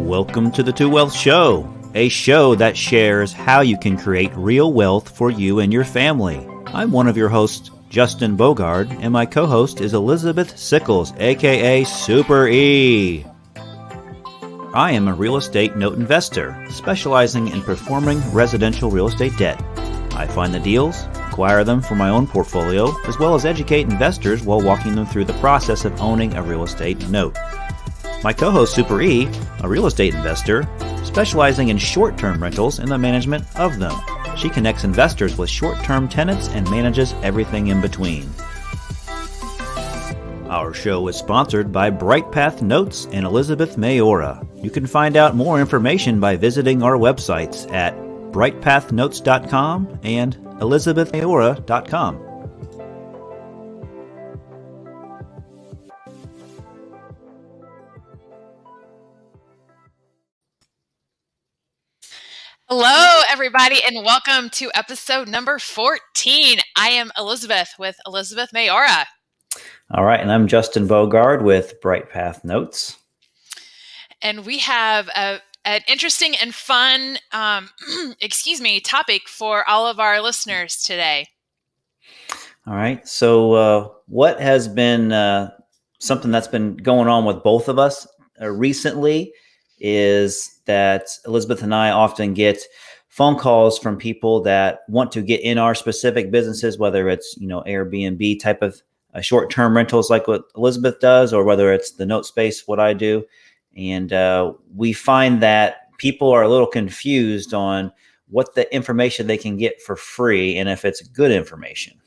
Welcome to the Two Wealth Show, a show that shares how you can create real wealth for you and your family. I'm one of your hosts, Justin Bogard, and my co-host is Elizabeth Sickles, aka Super E. I am a real estate note investor, specializing in performing residential real estate debt. I find the deals, acquire them for my own portfolio, as well as educate investors while walking them through the process of owning a real estate note. My co-host Super E, a real estate investor, specializing in short-term rentals and the management of them. She connects investors with short-term tenants and manages everything in between. Our show is sponsored by BrightPath Notes and Elizabeth Mayora. You can find out more information by visiting our websites at brightpathnotes.com and elizabethmayora.com. Hello, everybody, and welcome to episode number 14. I am Elizabeth with Elizabeth Mayora. All right, and I'm Justin Bogard with BrightPath Notes. And we have an interesting and fun, topic for all of our listeners today. All right, so what has been something that's been going on with both of us recently is that Elizabeth and I often get phone calls from people that want to get in our specific businesses, whether it's, Airbnb type of short-term rentals like what Elizabeth does, or whether it's the note space, what I do. And we find that people are a little confused on what the information they can get for free and if it's good information.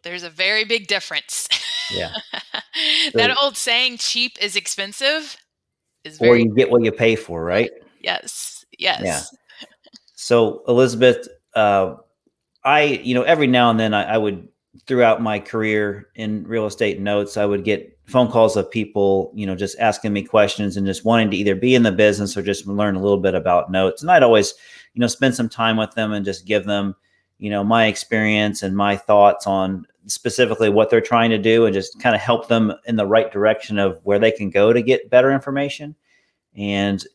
There's a very big difference. Yeah. That old saying, cheap is expensive. Or you get what you pay for, right? Yes. Yeah. So Elizabeth, every now and then I would, throughout my career in real estate notes, I would get phone calls of people, just asking me questions and just wanting to either be in the business or just learn a little bit about notes. And I'd always, spend some time with them and just give them, my experience and my thoughts on specifically what they're trying to do and just kind of help them in the right direction of where they can go to get better information. And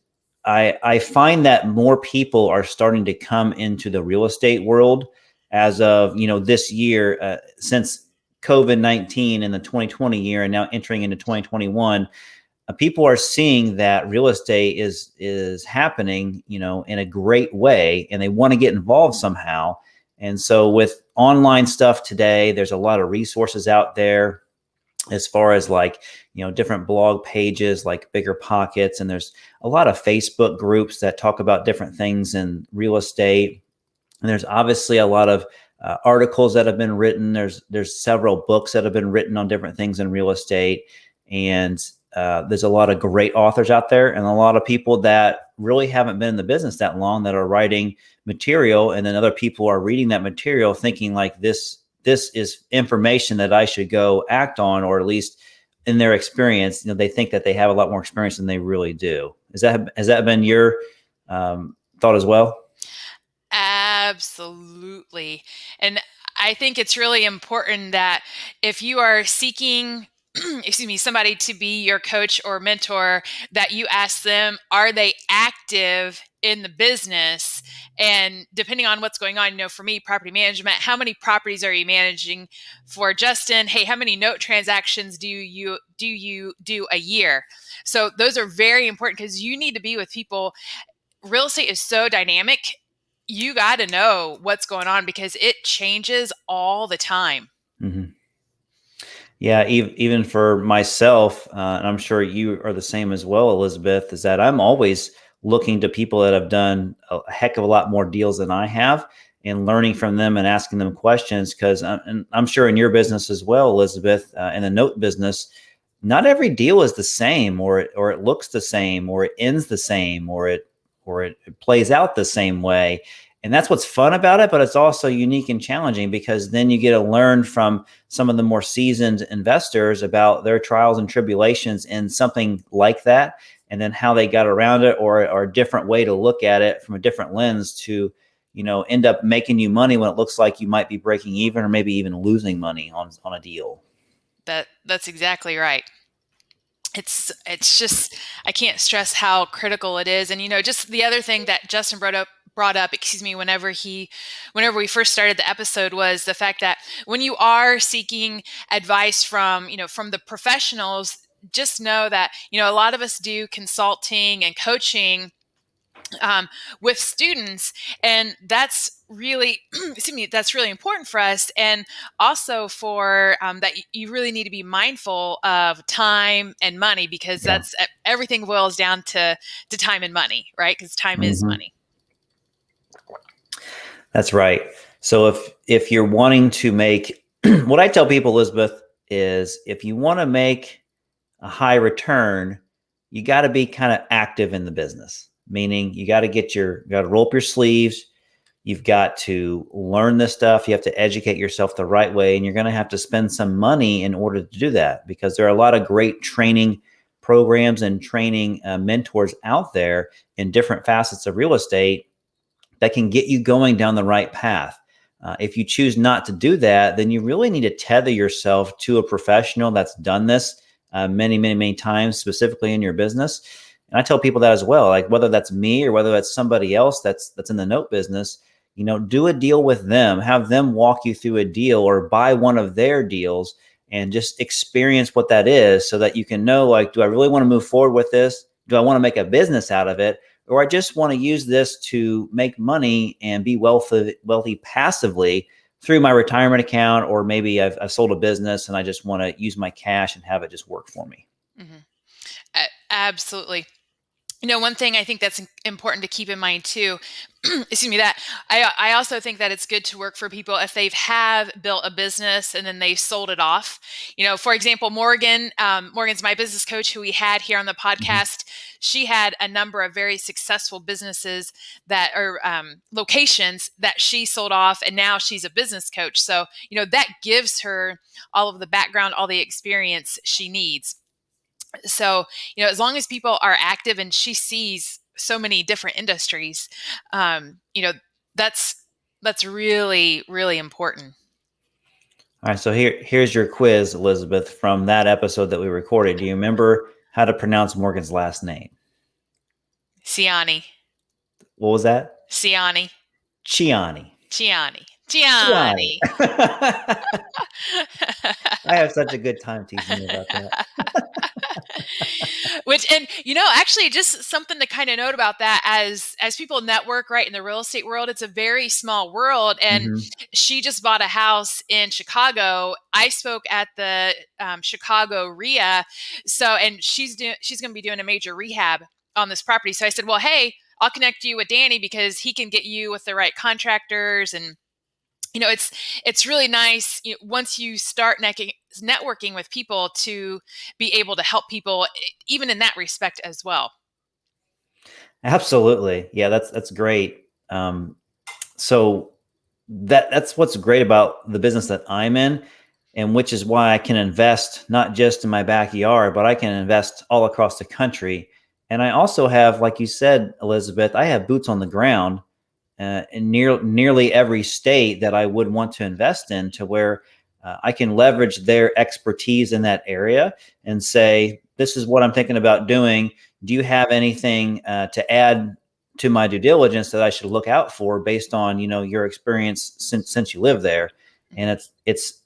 I find that more people are starting to come into the real estate world as of, this year, since COVID-19 in the 2020 year and now entering into 2021. People are seeing that real estate is happening, in a great way, and they want to get involved somehow. And so with online stuff today, there's a lot of resources out there as far as different blog pages like Bigger Pockets. And there's a lot of Facebook groups that talk about different things in real estate. And there's obviously a lot of articles that have been written. There's several books that have been written on different things in real estate. And there's a lot of great authors out there and a lot of people that really haven't been in the business that long that are writing material. And then other people are reading that material thinking like this is information that I should go act on, or at least in their experience, they think that they have a lot more experience than they really do. Has that been your thought as well? Absolutely. And I think it's really important that if you are seeking somebody to be your coach or mentor, that you ask them, are they active in the business? And depending on what's going on, for me, property management, how many properties are you managing? For Justin, hey, how many note transactions do you do a year? So those are very important because you need to be with people. Real estate is so dynamic. You got to know what's going on because it changes all the time. Mm-hmm. Yeah, even for myself, and I'm sure you are the same as well, Elizabeth, is that I'm always looking to people that have done a heck of a lot more deals than I have and learning from them and asking them questions. Because I'm sure in your business as well, Elizabeth, in the note business, not every deal is the same, or it looks the same, or it ends the same, or it plays out the same way. And that's what's fun about it, but it's also unique and challenging because then you get to learn from some of the more seasoned investors about their trials and tribulations in something like that, and then how they got around it, or a different way to look at it from a different lens to, end up making you money when it looks like you might be breaking even or maybe even losing money on a deal. That's exactly right. It's just, I can't stress how critical it is. And just the other thing that Justin brought up, excuse me, whenever we first started the episode, was the fact that when you are seeking advice from the professionals, just know that a lot of us do consulting and coaching um, with students, and that's really excuse me, that's really important for us, and also for that you really need to be mindful of time and money, because Yeah. that's everything boils down to time and money, right? Because time is Hmm. money. That's right. So if you're wanting to make what I tell people, Elizabeth, is if you want to make a high return, you got to be kind of active in the business. Meaning you got to got to roll up your sleeves. You've got to learn this stuff. You have to educate yourself the right way, and you're going to have to spend some money in order to do that, because there are a lot of great training programs and training mentors out there in different facets of real estate that can get you going down the right path. If you choose not to do that, then you really need to tether yourself to a professional that's done this many, many, many times, specifically in your business. And I tell people that as well, like whether that's me or whether that's somebody else that's in the note business, do a deal with them, have them walk you through a deal or buy one of their deals and just experience what that is, so that you can know, like, do I really want to move forward with this? Do I want to make a business out of it? Or I just want to use this to make money and be wealthy passively through my retirement account, or maybe I've sold a business and I just want to use my cash and have it just work for me. Hmm. Absolutely. One thing I think that's important to keep in mind too, excuse me, that I also think that it's good to work for people if they've have built a business and then they sold it off. For example, Morgan's my business coach who we had here on the Mhm. podcast. She had a number of very successful businesses that are locations that she sold off, and now she's a business coach. So, that gives her all of the background, all the experience she needs. So, as long as people are active, and she sees so many different industries, um, you know, that's really, really important. All right, so here's your quiz, Elizabeth, from that episode that we recorded. Do you remember how to pronounce Morgan's last name? Ciani, What was that? Ciani, Chiani. Ciani, Chiani. Ciani. I have such a good time teasing you about that. Which, and actually, just something to kind of note about that, as people network, right, in the real estate world, it's a very small world. And Hmm. she just bought a house in Chicago. I spoke at the Chicago RIA, so, and she's going to be doing a major rehab on this property. So I said, well, hey, I'll connect you with Danny, because he can get you with the right contractors. And it's really nice, once you start networking with people, to be able to help people, even in that respect as well. Absolutely. Yeah, that's great. So that's what's great about the business that I'm in, and which is why I can invest not just in my backyard, but I can invest all across the country. And I also have, like you said, Elizabeth, I have boots on the ground in nearly every state that I would want to invest in, to where I can leverage their expertise in that area and say, this is what I'm thinking about doing. Do you have anything to add to my due diligence that I should look out for based on, your experience since you live there? And it's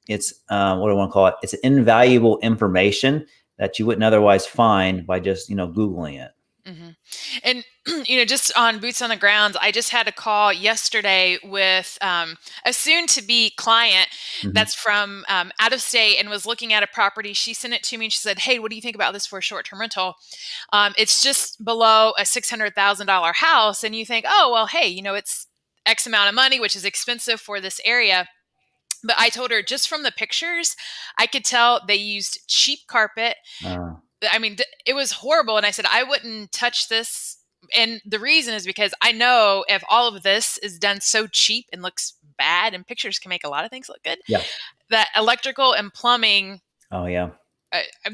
what do I want to call it? It's invaluable information that you wouldn't otherwise find by just, Googling it. Hmm. And just on boots on the ground, I just had a call yesterday with a soon-to-be client Hmm. that's from out of state, and was looking at a property. She sent it to me, and she said, "Hey, what do you think about this for a short-term rental?" It's just below a $600,000 house, and you think, "Oh, well, hey, it's X amount of money, which is expensive for this area." But I told her, just from the pictures, I could tell they used cheap carpet. Uh, I mean, it was horrible. And I said, I wouldn't touch this. And the reason is because I know if all of this is done so cheap and looks bad, and pictures can make a lot of things look good, yeah. that electrical and plumbing, Oh, yeah.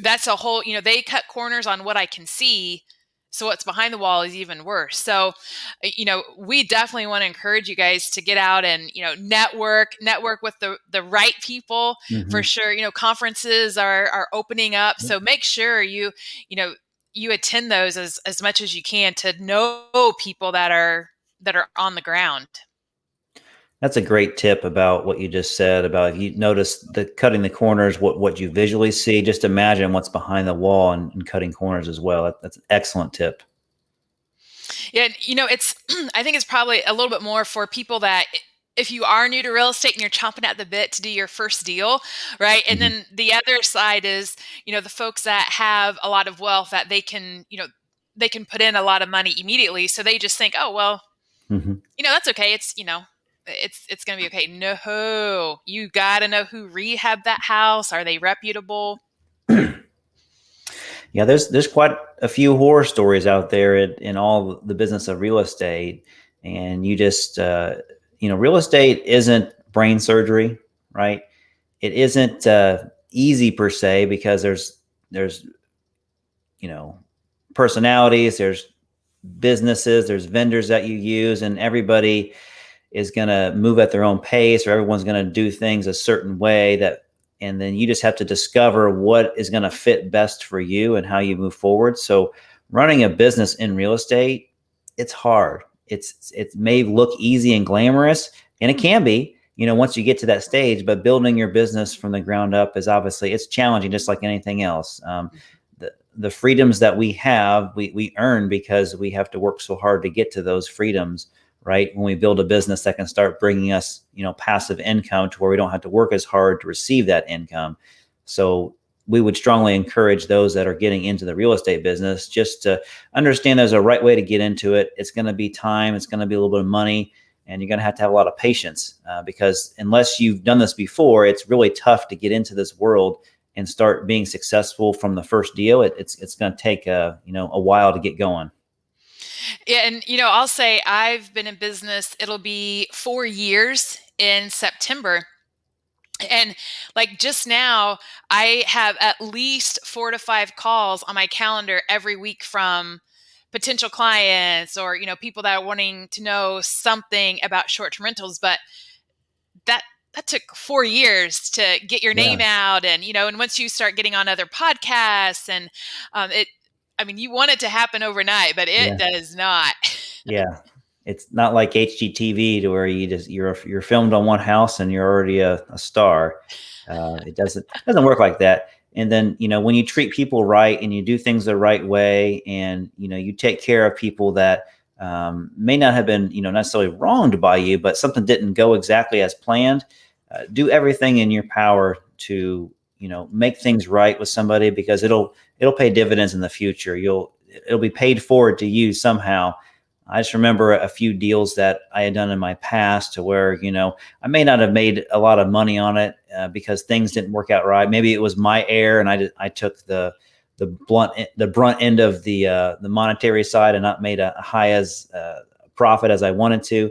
that's a whole, they cut corners on what I can see. So what's behind the wall is even worse. So, we definitely want to encourage you guys to get out and, network with the right people for Hmm. sure. Conferences are opening up. So make sure you attend those as much as you can to know people that are on the ground. That's a great tip about what you just said about if you notice the cutting the corners, what you visually see, just imagine what's behind the wall and cutting corners as well. That's an excellent tip. Yeah, it's I think it's probably a little bit more for people that if you are new to real estate and you're chomping at the bit to do your first deal, right? And Hmm. then the other side is, the folks that have a lot of wealth that they can put in a lot of money immediately. So they just think, oh, well, Hmm. that's okay. It's going to be okay. No, you got to know who rehabbed that house. Are they reputable? Yeah, there's quite a few horror stories out there in all the business of real estate, and you just real estate isn't brain surgery, right? It isn't easy per se because there's you know personalities, there's businesses, there's vendors that you use, and everybody is going to move at their own pace, or everyone's going to do things a certain way that, and then you just have to discover what is going to fit best for you and how you move forward. So running a business in real estate, it's hard. It may look easy and glamorous, and it can be, once you get to that stage, but building your business from the ground up is obviously, it's challenging, just like anything else. The freedoms that we have, we earn because we have to work so hard to get to those freedoms, right? When we build a business that can start bringing us, passive income to where we don't have to work as hard to receive that income. So we would strongly encourage those that are getting into the real estate business just to understand there's a right way to get into it. It's going to be time, it's going to be a little bit of money, and you're going to have a lot of patience because unless you've done this before, it's really tough to get into this world and start being successful from the first deal. It's going to take a while to get going. Yeah, and I'll say I've been in business. It'll be 4 years in September. And like just now, I have at least 4 to 5 calls on my calendar every week from potential clients or, people that are wanting to know something about short-term rentals. But that that took 4 years to get your Yeah. name out. And once you start getting on other podcasts and you want it to happen overnight, but it Yeah. does not. Yeah. It's not like HGTV to where you're filmed on one house and you're already a star. It doesn't work like that. And then, when you treat people right and you do things the right way, and you take care of people that may not have been necessarily wronged by you, but something didn't go exactly as planned. Do everything in your power to make things right with somebody, because it'll pay dividends in the future. It'll be paid forward to you somehow. I just remember a few deals that I had done in my past to where, I may not have made a lot of money on it because things didn't work out right. Maybe it was my error, and I took the brunt end of the monetary side and not made a high as profit as I wanted to.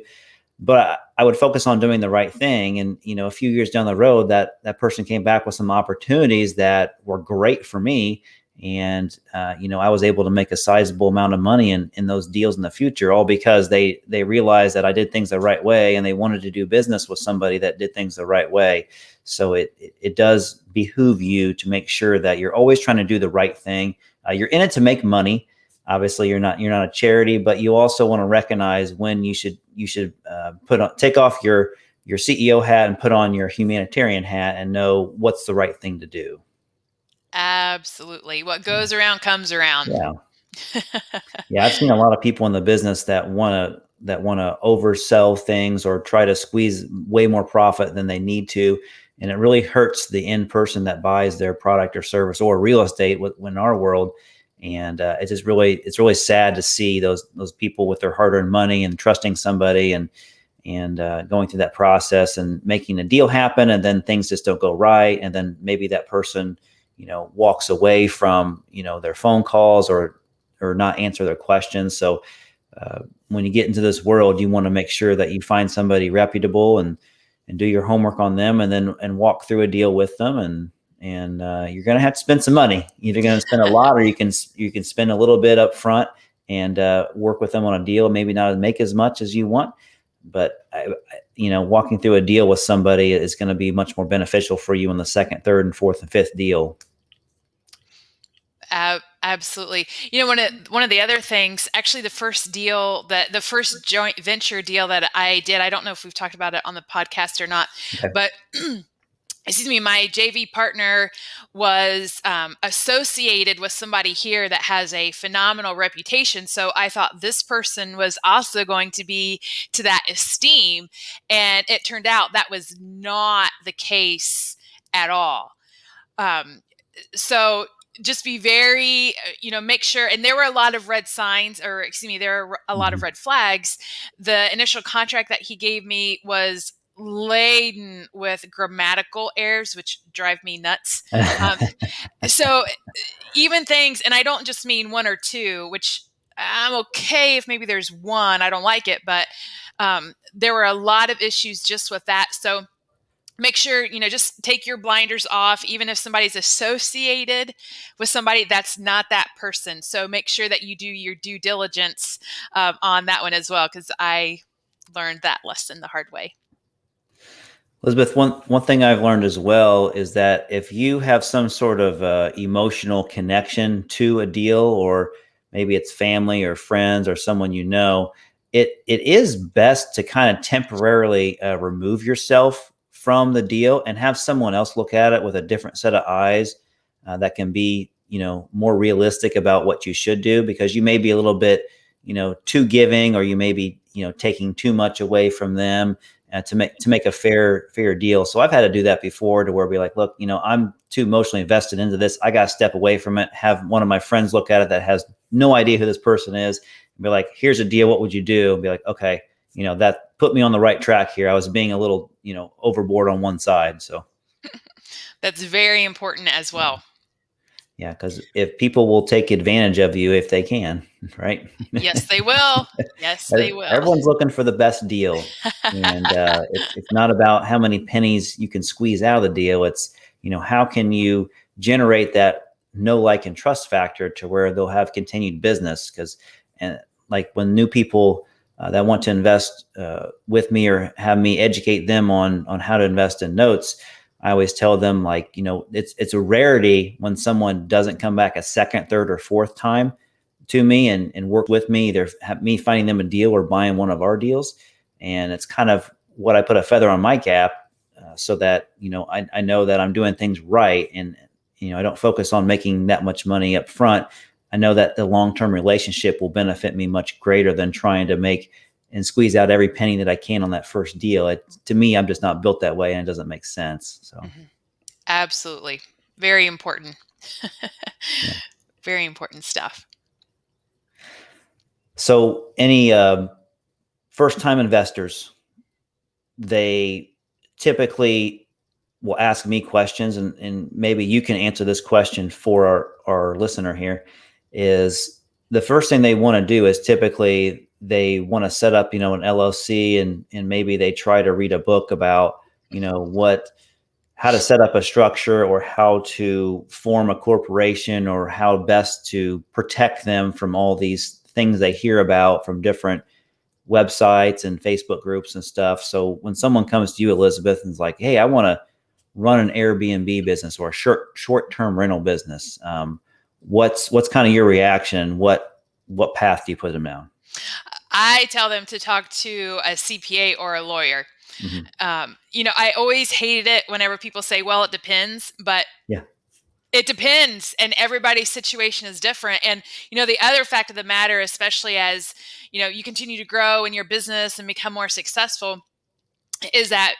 But I would focus on doing the right thing. And, a few years down the road, that person came back with some opportunities that were great for me. And, I was able to make a sizable amount of money in those deals in the future, all because they realized that I did things the right way, and they wanted to do business with somebody that did things the right way. So it does behoove you to make sure that you're always trying to do the right thing. You're in it to make money. Obviously, you're not a charity, but you also want to recognize when you should take off your CEO hat and put on your humanitarian hat, and know what's the right thing to do. Absolutely. What goes around comes around. Yeah. Yeah, I've seen a lot of people in the business that want to oversell things or try to squeeze way more profit than they need to, and it really hurts the end person that buys their product or service or real estate in our world. And it's really sad to see those people with their hard-earned money and trusting somebody and going through that process and making a deal happen, and then things just don't go right, and then maybe that person walks away from their phone calls or not answer their questions. So when you get into this world, you want to make sure that you find somebody reputable and do your homework on them, and then walk through a deal with them. And you're going to have to spend some money. You're going to spend a lot, or you can spend a little bit up front and work with them on a deal. Maybe not make as much as you want, but walking through a deal with somebody is going to be much more beneficial for you in the second, third, and fourth and fifth deal. Absolutely. One of the other things, actually, the first joint venture deal that I did, I don't know if we've talked about it on the podcast or not, Okay. but excuse me, my JV partner was associated with somebody here that has a phenomenal reputation. So I thought this person was also going to be to that esteem. And it turned out that was not the case at all. So just be very, make sure. And there were a lot of red signs, or excuse me, there are a lot of red flags. The initial contract that he gave me was laden with grammatical errors, which drive me nuts. So even things, and I don't just mean one or two, which I'm okay if maybe there's one, I don't like it, but there were a lot of issues just with that. So make sure, just take your blinders off, even if somebody's associated with somebody, that's not that person. So make sure that you do your due diligence on that one as well, because I learned that lesson the hard way. Elizabeth, one thing I've learned as well is that if you have some sort of emotional connection to a deal, or maybe it's family or friends or someone it is best to kind of temporarily remove yourself from the deal and have someone else look at it with a different set of eyes that can be, more realistic about what you should do, because you may be a little bit, too giving, or you may be, taking too much away from them to make a fair deal. So I've had to do that before, to where we're like, look, I'm too emotionally invested into this. I got to step away from it. Have one of my friends look at it that has no idea who this person is, and be like, here's a deal. What would you do? And be like, okay, that put me on the right track here. I was being a little, overboard on one side. So that's very important as well. Yeah, because if people will take advantage of you if they can, right? Yes, they will. Yes, they will. Everyone's looking for the best deal, and it's not about how many pennies you can squeeze out of the deal. It's how can you generate that know, like, and trust factor to where they'll have continued business. Because like when new people that want to invest with me, or have me educate them on how to invest in notes, I always tell them, like, it's a rarity when someone doesn't come back a second, third, or fourth time to me and work with me, either me finding them a deal or buying one of our deals. And it's kind of what I put a feather on my cap, so that, I know that I'm doing things right. And, I don't focus on making that much money up front. I know that the long-term relationship will benefit me much greater than trying to make and squeeze out every penny that I can on that first deal. To me, I'm just not built that way, and it doesn't make sense. So, Absolutely. Very important. Yeah. Very important stuff. So any first-time investors, they typically will ask me questions, and maybe you can answer this question for our listener here. Is the first thing they want to do is typically they want to set up, an LLC, and maybe they try to read a book about, how to set up a structure, or how to form a corporation, or how best to protect them from all these things they hear about from different websites and Facebook groups and stuff. So when someone comes to you, Elizabeth, and is like, hey, I want to run an Airbnb business or a short-term rental business, what's kind of your reaction? What path do you put them down? I tell them to talk to a CPA or a lawyer. Mm-hmm. I always hated it whenever people say, well, it depends, but Yeah, it depends, and everybody's situation is different. And, the other fact of the matter, especially as, you continue to grow in your business and become more successful, is that,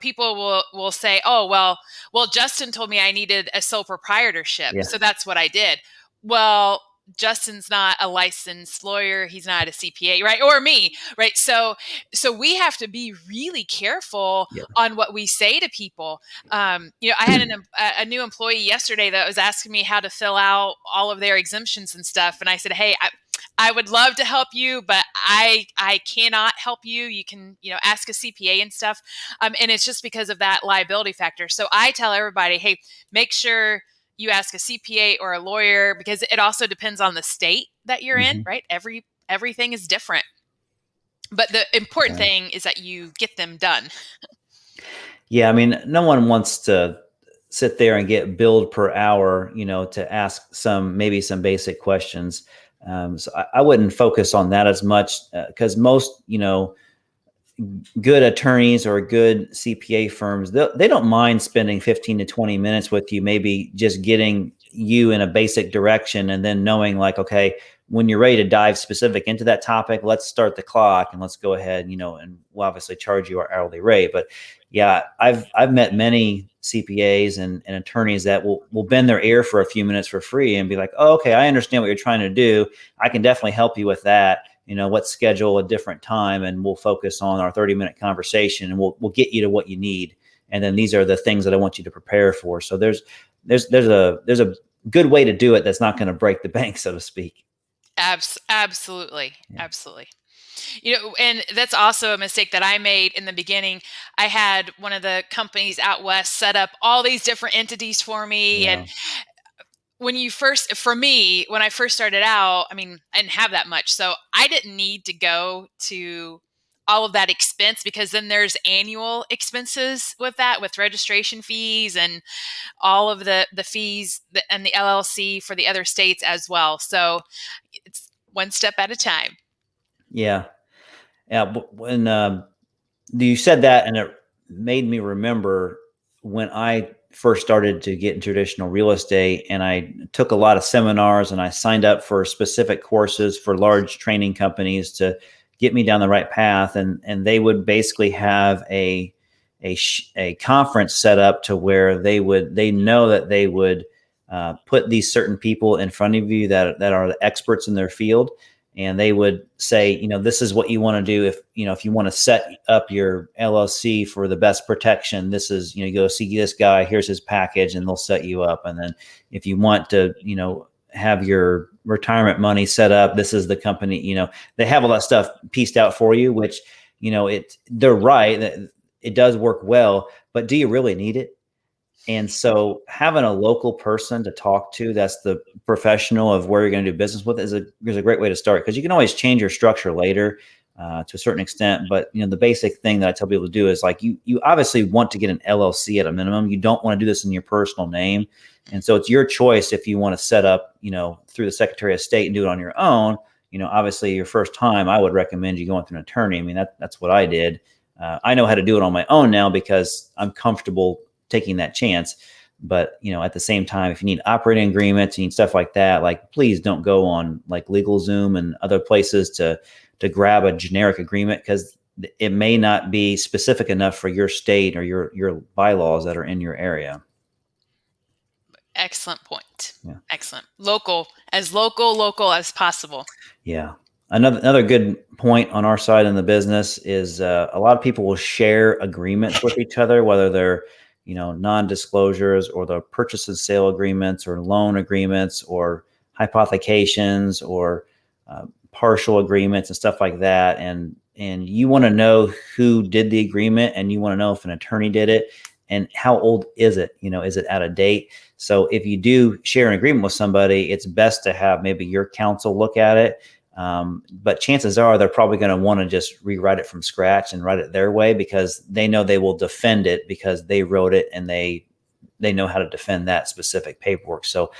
people will say, oh, well, Justin told me I needed a sole proprietorship, yeah, so that's what I did. Well, Justin's not a licensed lawyer. He's not a CPA, right? Or me, right? So we have to be really careful yeah. on what we say to people. I had a new employee yesterday that was asking me how to fill out all of their exemptions and stuff. And I said, hey, I would love to help you, but I cannot help you. You can, ask a CPA and stuff. And it's just because of that liability factor. So I tell everybody, hey, make sure you ask a CPA or a lawyer, because it also depends on the state that you're in, right? Everything is different. But the important Yeah. thing is that you get them done. Yeah, I mean, no one wants to sit there and get billed per hour, to ask maybe some basic questions. So I wouldn't focus on that as much because most, good attorneys or good CPA firms, they don't mind spending 15 to 20 minutes with you, maybe just getting you in a basic direction and then knowing like, okay, when you're ready to dive specific into that topic, let's start the clock and let's go ahead, and we'll obviously charge you our hourly rate. But yeah, I've met many CPAs and attorneys that will bend their ear for a few minutes for free and be like, oh, okay, I understand what you're trying to do. I can definitely help you with that. Let's schedule a different time and we'll focus on our 30-minute conversation and we'll get you to what you need. And then these are the things that I want you to prepare for. So there's a good way to do it that's not going to break the bank, so to speak. Absolutely. Yeah. Absolutely. And that's also a mistake that I made in the beginning. I had one of the companies out west set up all these different entities for me. Yeah. And when I first started out, I mean, I didn't have that much. So I didn't need to go to all of that expense because then there's annual expenses with that, with registration fees and all of the fees and the LLC for the other states as well. So it's one step at a time. Yeah. Yeah. When you said that, and it made me remember when I first started to get in traditional real estate, and I took a lot of seminars and I signed up for specific courses for large training companies to get me down the right path. And they would basically have a conference set up to where they know that they would put these certain people in front of you that are the experts in their field. And they would say, this is what you want to do. If you want to set up your LLC for the best protection, this is, you go see this guy, here's his package, and they'll set you up. And then if you want to, have your retirement money set up, this is the company, they have all that stuff pieced out for you, which, they're right that it does work well, but do you really need it? And so having a local person to talk to that's the professional of where you're going to do business with is a great way to start, because you can always change your structure later to a certain extent. But the basic thing that I tell people to do is like you obviously want to get an LLC at a minimum. You don't want to do this in your personal name. And so it's your choice if you want to set up, through the Secretary of State and do it on your own. Obviously your first time, I would recommend you going through an attorney. I mean, that's what I did. I know how to do it on my own now because I'm comfortable taking that chance. But, at the same time, if you need operating agreements, you need stuff like that, like, please don't go on like LegalZoom and other places to grab a generic agreement, because it may not be specific enough for your state or your bylaws that are in your area. Excellent point. Yeah. Excellent. Local as possible. Yeah. Another good point on our side in the business is a lot of people will share agreements with each other, whether they're non-disclosures or the purchase and sale agreements or loan agreements or hypothecations or partial agreements and stuff like that. And you want to know who did the agreement, and you want to know if an attorney did it and how old is it? Is it out of date? So if you do share an agreement with somebody, it's best to have maybe your counsel look at it. But chances are they're probably going to want to just rewrite it from scratch and write it their way, because they know they will defend it because they wrote it and they know how to defend that specific paperwork. So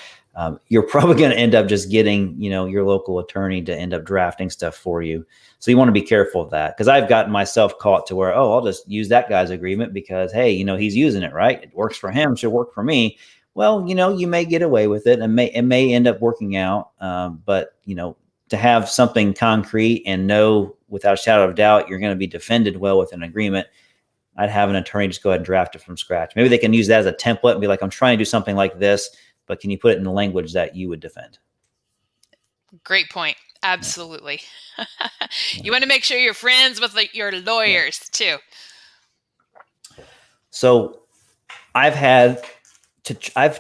you're probably going to end up just getting, your local attorney to end up drafting stuff for you. So you want to be careful of that, because I've gotten myself caught to where, I'll just use that guy's agreement because, hey, he's using it, right? It works for him, should work for me. Well, you may get away with it and it may end up working out. But, to have something concrete and know without a shadow of doubt you're going to be defended well with an agreement, I'd have an attorney just go ahead and draft it from scratch. Maybe they can use that as a template and be like, I'm trying to do something like this, but can you put it in the language that you would defend? Great point. Absolutely. Yeah. You want to make sure you're friends with your lawyers too. So I've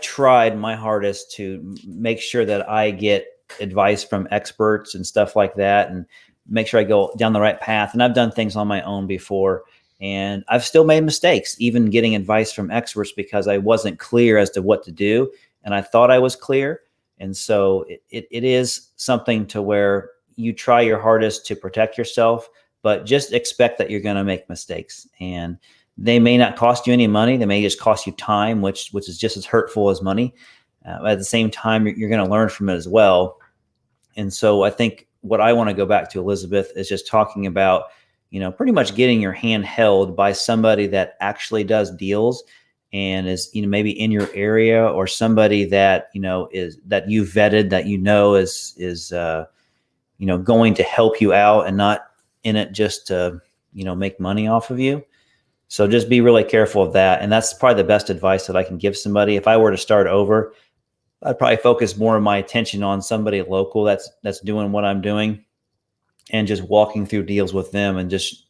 tried my hardest to make sure that I get advice from experts and stuff like that, and make sure I go down the right path. And I've done things on my own before, and I've still made mistakes, even getting advice from experts, because I wasn't clear as to what to do. And I thought I was clear. And so it is something to where you try your hardest to protect yourself, but just expect that you're going to make mistakes, and they may not cost you any money. They may just cost you time, which is just as hurtful as money. At the same time, you're going to learn from it as well. And so I think what I want to go back to, Elizabeth, is just talking about, pretty much getting your hand held by somebody that actually does deals and is, maybe in your area, or somebody that, is that you vetted, that, is going to help you out and not in it just to, make money off of you. So just be really careful of that. And that's probably the best advice that I can give somebody. If I were to start over, I'd probably focus more of my attention on somebody local that's doing what I'm doing, and just walking through deals with them, and just,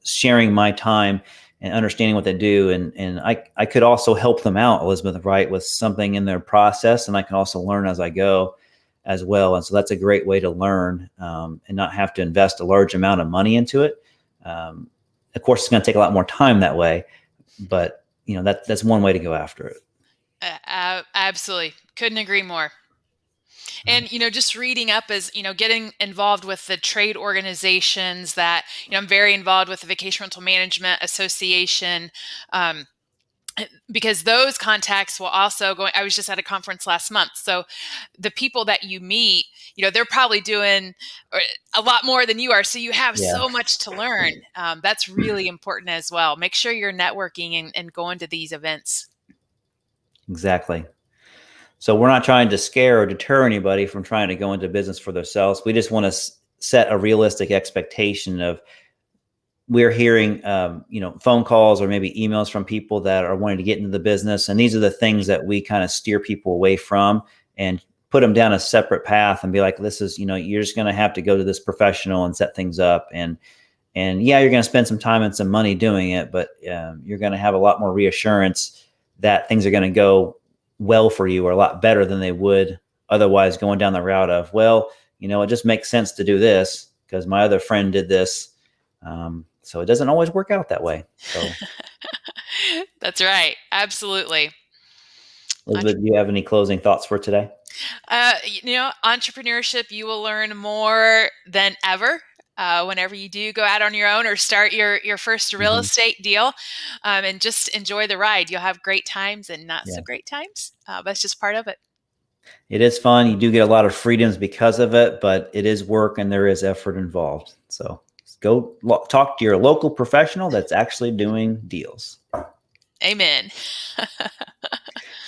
sharing my time and understanding what they do. And I could also help them out, Elizabeth, right, with something in their process. And I can also learn as I go as well. And so that's a great way to learn, and not have to invest a large amount of money into it. Of course, it's going to take a lot more time that way, but that's one way to go after it. Absolutely. Couldn't agree more. And, just reading up is, getting involved with the trade organizations that, I'm very involved with the Vacation Rental Management Association, because those contacts will also go. I was just at a conference last month. So the people that you meet, they're probably doing a lot more than you are. So you have so much to learn. That's really important as well. Make sure you're networking and going to these events. Exactly. So we're not trying to scare or deter anybody from trying to go into business for themselves. We just want to set a realistic expectation of, we're hearing, phone calls or maybe emails from people that are wanting to get into the business. And these are the things that we kind of steer people away from, and put them down a separate path and be like, this is, you're just going to have to go to this professional and set things up. And yeah, you're going to spend some time and some money doing it, but you're going to have a lot more reassurance that things are going to go well for you, or a lot better than they would otherwise, going down the route of, it just makes sense to do this because my other friend did this. So it doesn't always work out that way. So that's right. Absolutely. Elizabeth, do you have any closing thoughts for today? Entrepreneurship, you will learn more than ever. Whenever you do go out on your own or start your first real estate deal, and just enjoy the ride. You'll have great times and not so great times. That's just part of it. It is fun. You do get a lot of freedoms because of it, but it is work and there is effort involved. So go talk to your local professional that's actually doing deals. Amen.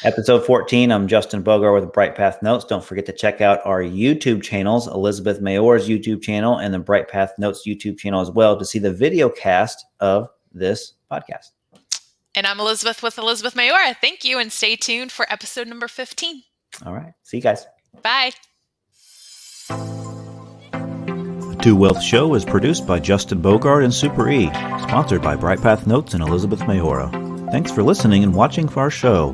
Episode 14, I'm Justin Bogard with Bright Path Notes. Don't forget to check out our YouTube channels, Elizabeth Mayor's YouTube channel and the Bright Path Notes YouTube channel as well, to see the video cast of this podcast. And I'm Elizabeth with Elizabeth Mayor. Thank you, and stay tuned for episode number 15. All right. See you guys. Bye. The Two Wealth Show is produced by Justin Bogard and Super E, sponsored by Bright Path Notes and Elizabeth Mayora. Thanks for listening and watching for our show.